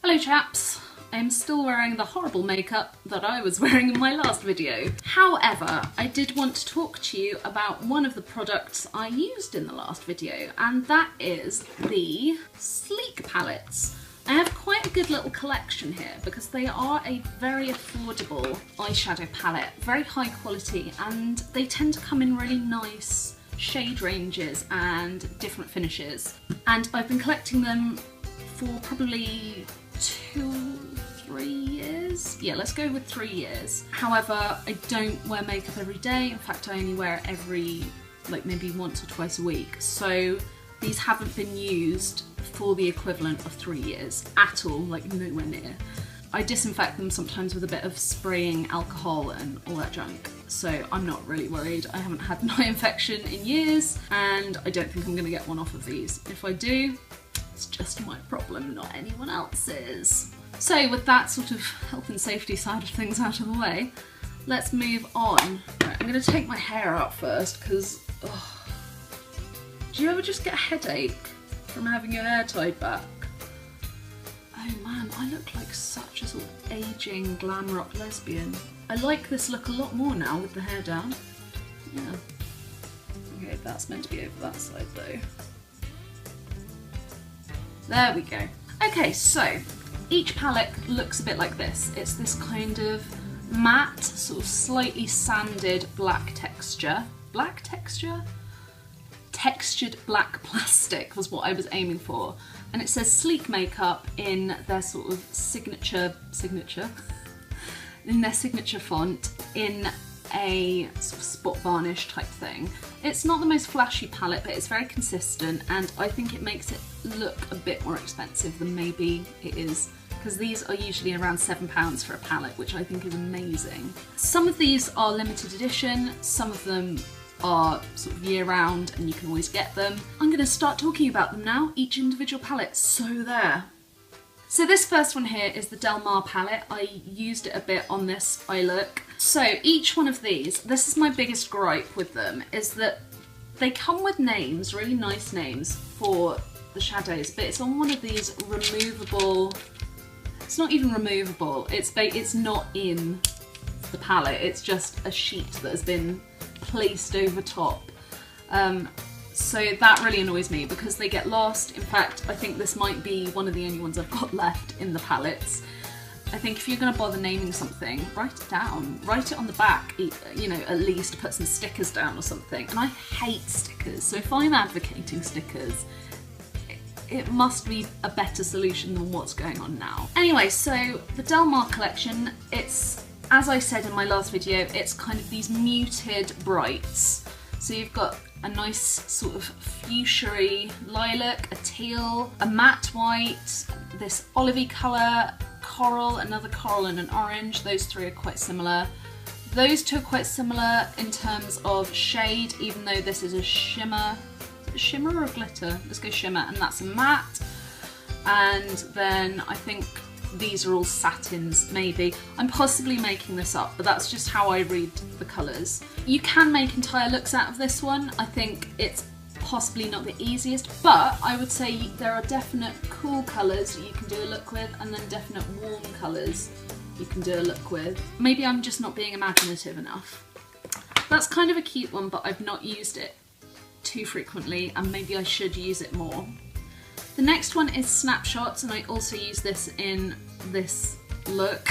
Hello chaps, I'm still wearing the horrible makeup that I was wearing in my last video. However, I did want to talk to you about one of the products I used in the last video, and that is the Sleek palettes. I have quite a good little collection here because they are a very affordable eyeshadow palette, very high quality, and they tend to come in really nice shade ranges and different finishes. And I've been collecting them for probably 2-3 years. Yeah, let's go with 3 years. However, I don't wear makeup every day. In fact, I only wear it every, like maybe once or twice a week. So these haven't been used for the equivalent of 3 years at all, like nowhere near. I disinfect them sometimes with a bit of spraying alcohol and all that junk, so I'm not really worried. I haven't had an eye infection in years, and I don't think I'm gonna get one off of these. If I do, it's just my problem, not anyone else's. So with that sort of health and safety side of things out of the way, let's move on. Right, I'm gonna take my hair out first, because, do you ever just get a headache from having your hair tied back? Oh man, I look like such a sort of aging glam rock lesbian. I like this look a lot more now with the hair down. Yeah. Okay, that's meant to be over that side though. There we go. Okay, so each palette looks a bit like this. It's this kind of matte, sort of slightly sanded black texture. Black texture? Textured black plastic was what I was aiming for. And it says Sleek Makeup in their sort of signature in their signature font in a sort of spot varnish type thing. It's not the most flashy palette, but it's very consistent, and I think it makes it look a bit more expensive than maybe it is, because these are usually around £7 for a palette, which I think is amazing. Some of these are limited edition, some of them are sort of year-round and you can always get them. I'm going to start talking about them now, each individual palette. So there. So this first one here is the Del Mar palette. I used it a bit on this eye look. So each one of these, this is my biggest gripe with them, is that they come with names, really nice names for the shadows, but it's on one of these removable, it's not even removable, it's not in the palette, it's just a sheet that has been placed over top. So that really annoys me because they get lost. In fact, I think this might be one of the only ones I've got left in the palettes. I think if you're going to bother naming something, write it down. Write it on the back, you know, at least put some stickers down or something. And I hate stickers, so if I'm advocating stickers, it must be a better solution than what's going on now. Anyway, so the Del Mar collection, it's, as I said in my last video, it's kind of these muted brights. So you've got a nice sort of fuchsia-y lilac, a teal, a matte white, this olivey colour, coral, another coral and an orange. Those three are quite similar. Those two are quite similar in terms of shade, even though this is a shimmer. Is it a shimmer or a glitter? Let's go shimmer, and that's a matte. And then I think these are all satins, maybe. I'm possibly making this up, but that's just how I read the colours. You can make entire looks out of this one. I think it's possibly not the easiest, but I would say there are definite cool colours that you can do a look with, and then definite warm colours you can do a look with. Maybe I'm just not being imaginative enough. That's kind of a cute one, but I've not used it too frequently, and maybe I should use it more. The next one is Snapshots, and I also use this in this look.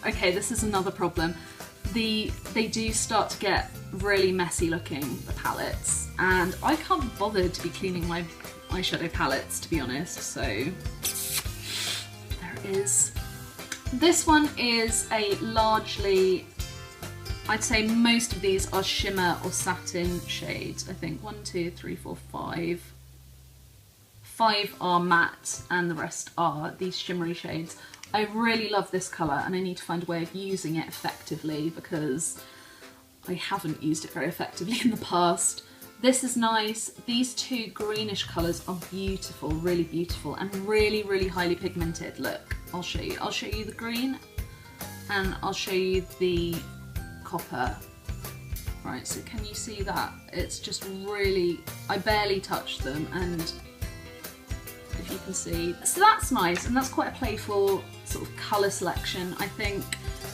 Okay, this is another problem. They do start to get really messy looking, the palettes, and I can't be bothered to be cleaning my eyeshadow palettes, to be honest, so there it is. This one is a largely, I'd say most of these are shimmer or satin shades. I think 1, 2, 3, 4, 5. 5 are matte and the rest are these shimmery shades. I really love this colour, and I need to find a way of using it effectively because I haven't used it very effectively in the past. This is nice. These two greenish colours are beautiful, really beautiful, and really, really highly pigmented. Look, I'll show you. I'll show you the green and I'll show you the copper. Right, so can you see that? It's just really, I barely touched them, and if you can see. So that's nice, and that's quite a playful sort of colour selection. I think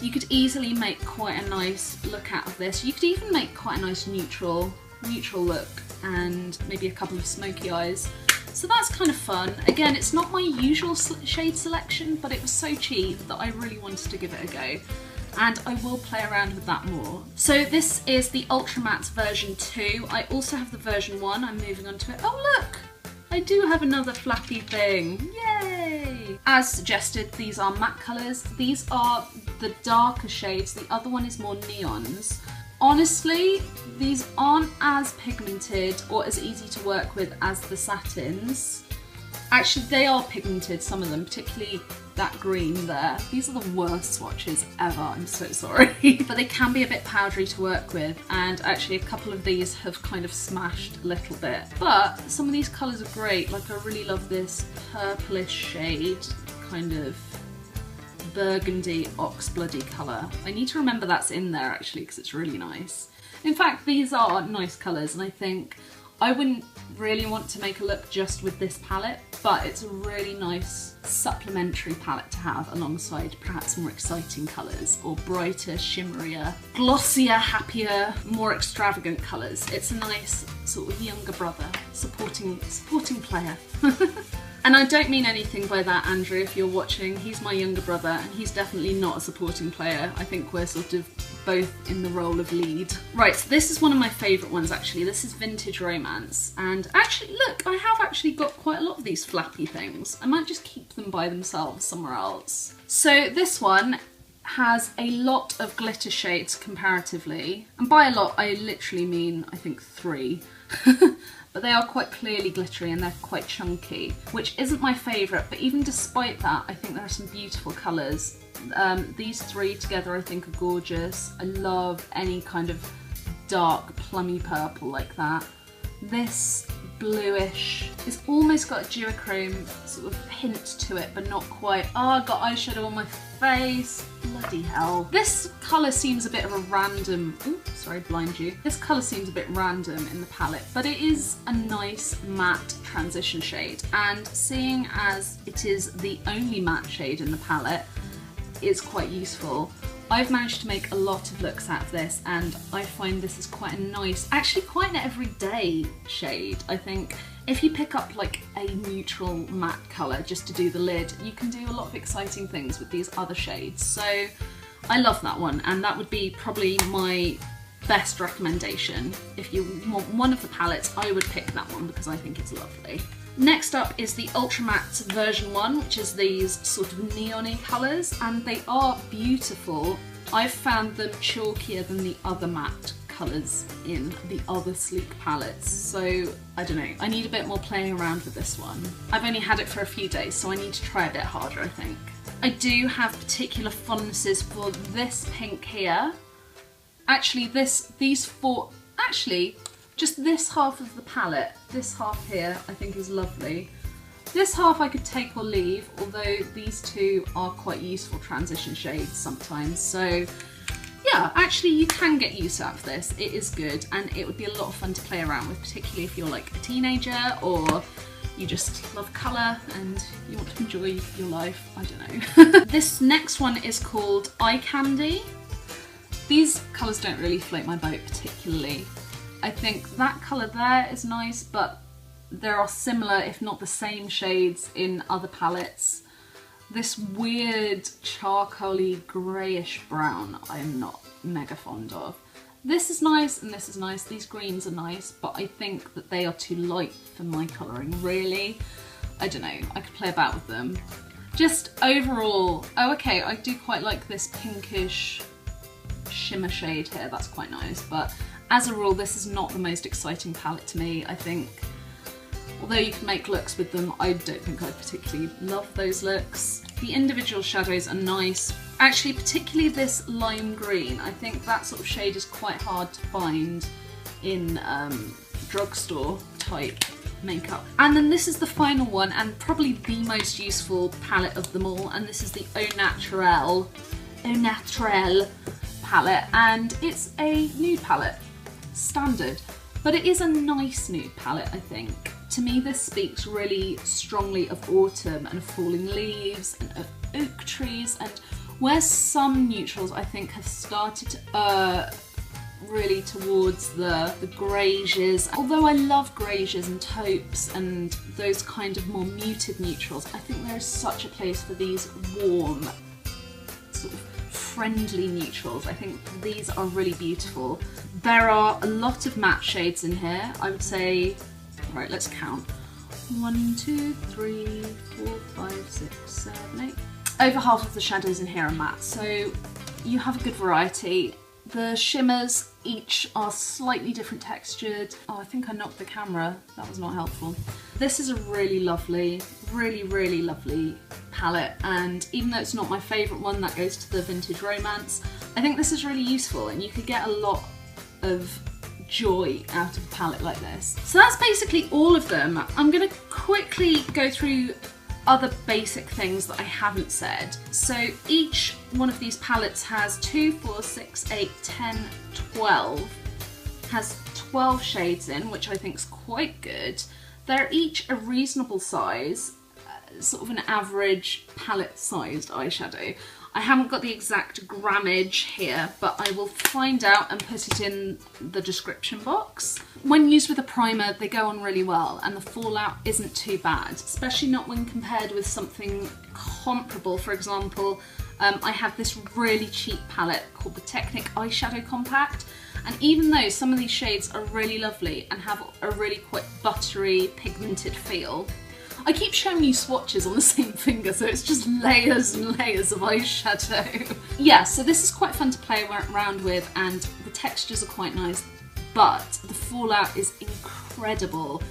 you could easily make quite a nice look out of this. You could even make quite a nice neutral look and maybe a couple of smoky eyes. So that's kind of fun. Again, it's not my usual shade selection, but it was so cheap that I really wanted to give it a go. And I will play around with that more. So this is the Ultra Matte version 2. I also have the version 1. I'm moving on to it. Oh look! I do have another flappy thing. Yay! As suggested, these are matte colours. These are the darker shades. The other one is more neons. Honestly, these aren't as pigmented or as easy to work with as the satins. Actually, they are pigmented, some of them, particularly that green there. These are the worst swatches ever, I'm so sorry. But they can be a bit powdery to work with, and actually a couple of these have kind of smashed a little bit. But some of these colours are great. Like, I really love this purplish shade, kind of burgundy oxbloody colour. I need to remember that's in there actually because it's really nice. In fact, these are nice colours, and I think I wouldn't really want to make a look just with this palette, but it's a really nice supplementary palette to have alongside perhaps more exciting colours or brighter, shimmerier, glossier, happier, more extravagant colours. It's a nice sort of younger brother, supporting player. And I don't mean anything by that, Andrew, if you're watching. He's my younger brother, and he's definitely not a supporting player. I think we're sort of both in the role of lead. Right, so this is one of my favourite ones actually. This is Vintage Romance. And actually, look, I have actually got quite a lot of these flappy things. I might just keep them by themselves somewhere else. So this one has a lot of glitter shades comparatively. And by a lot, I literally mean, I think 3. But they are quite clearly glittery and they're quite chunky, which isn't my favourite, but even despite that, I think there are some beautiful colours. These 3 together I think are gorgeous. I love any kind of dark plummy purple like that. This bluish, it's almost got a duochrome sort of hint to it, but not quite. Oh, I got eyeshadow on my face. Bloody hell. This colour seems a bit of a random, oops, sorry, blind you. This colour seems a bit random in the palette, but it is a nice matte transition shade. And seeing as it is the only matte shade in the palette, it's quite useful. I've managed to make a lot of looks out of this, and I find this is quite a nice, actually quite an everyday shade. I think if you pick up like a neutral matte colour just to do the lid, you can do a lot of exciting things with these other shades. So I love that one, and that would be probably my best recommendation. If you want one of the palettes, I would pick that one because I think it's lovely. Next up is the Ultra Matte version 1, which is these sort of neon-y colours, and they are beautiful. I've found them chalkier than the other matte colours in the other sleek palettes, so I don't know, I need a bit more playing around with this one. I've only had it for a few days, so I need to try a bit harder, I think. I do have particular fondnesses for this pink here. Actually, these 4, actually, just this half of the palette, this half here, I think is lovely. This half I could take or leave, although these 2 are quite useful transition shades sometimes. So yeah, actually you can get use out of this. It is good, and it would be a lot of fun to play around with, particularly if you're like a teenager or you just love colour and you want to enjoy your life. I don't know. This next one is called Eye Candy. These colours don't really float my boat particularly. I think that colour there is nice, but there are similar, if not the same shades in other palettes. This weird charcoaly greyish brown I'm not mega fond of. This is nice and this is nice. These greens are nice, but I think that they are too light for my colouring, really. I don't know, I could play about with them. Just overall, oh okay, I do quite like this pinkish shimmer shade here, that's quite nice, but as a rule, this is not the most exciting palette to me. I think, although you can make looks with them, I don't think I particularly love those looks. The individual shadows are nice. Actually, particularly this lime green, I think that sort of shade is quite hard to find in drugstore type makeup. And then this is the final one, and probably the most useful palette of them all, and this is the Au Naturel palette, and it's a nude palette. Standard, but it is a nice nude palette, I think. To me, this speaks really strongly of autumn and of falling leaves and of oak trees, and where some neutrals I think have started to really towards the greys. Although I love greys and taupes and those kind of more muted neutrals, I think there is such a place for these warm, sort of friendly neutrals. I think these are really beautiful. There are a lot of matte shades in here. I would say, right, let's count. 1, 2, 3, 4, 5, 6, 7, 8. Over half of the shadows in here are matte, so you have a good variety. The shimmers each are slightly different textured. Oh, I think I knocked the camera. That was not helpful. This is a really lovely, really lovely palette, and even though it's not my favourite one, that goes to the Vintage Romance, I think this is really useful and you could get a lot of joy out of a palette like this. So that's basically all of them. I'm going to quickly go through other basic things that I haven't said. So each one of these palettes has 2, 4, 6, 8, 10, 12. Has 12 shades in, which I think is quite good. They're each a reasonable size, sort of an average palette sized eyeshadow. I haven't got the exact grammage here, but I will find out and put it in the description box. When used with a primer, they go on really well and the fallout isn't too bad, especially not when compared with something comparable. For example, I have this really cheap palette called the Technic Eyeshadow Compact, and even though some of these shades are really lovely and have a really quite buttery, pigmented feel, I keep showing you swatches on the same finger, so it's just layers and layers of eyeshadow. Yeah, so this is quite fun to play around with and the textures are quite nice, but the fallout is incredible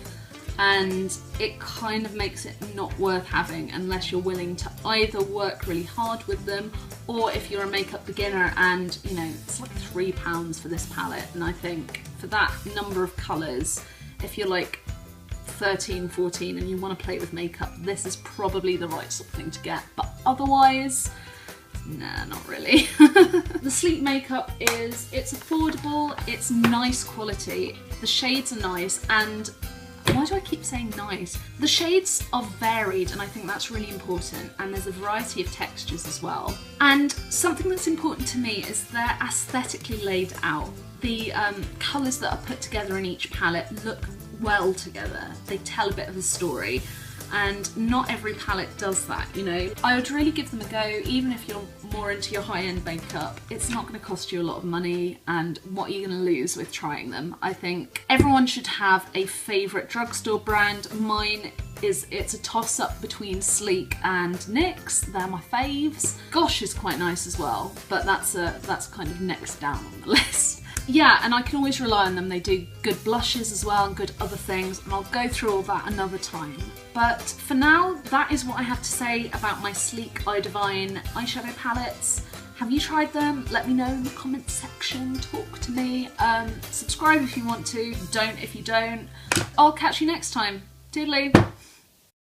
and it kind of makes it not worth having unless you're willing to either work really hard with them, or if you're a makeup beginner and, you know, it's like £3 for this palette, and I think for that number of colours, if you're like 13, 14 and you want to play with makeup, this is probably the right sort of thing to get, but otherwise, nah, not really. The sleep makeup it's affordable, it's nice quality, the shades are nice, and why do I keep saying nice? The shades are varied and I think that's really important, and there's a variety of textures as well. And something that's important to me is they're aesthetically laid out. The colours that are put together in each palette look well together. They tell a bit of a story, and not every palette does that, you know. I would really give them a go, even if you're more into your high-end makeup. It's not going to cost you a lot of money, and what are you going to lose with trying them? I think everyone should have a favourite drugstore brand. Mine it's a toss-up between Sleek and NYX. They're my faves. Gosh is quite nice as well, but that's kind of next down on the list. Yeah, and I can always rely on them. They do good blushes as well and good other things, and I'll go through all that another time. But for now, that is what I have to say about my Sleek Eye Divine eyeshadow palettes. Have you tried them? Let me know in the comments section, talk to me. Subscribe if you want to, don't if you don't. I'll catch you next time. Toodaloo.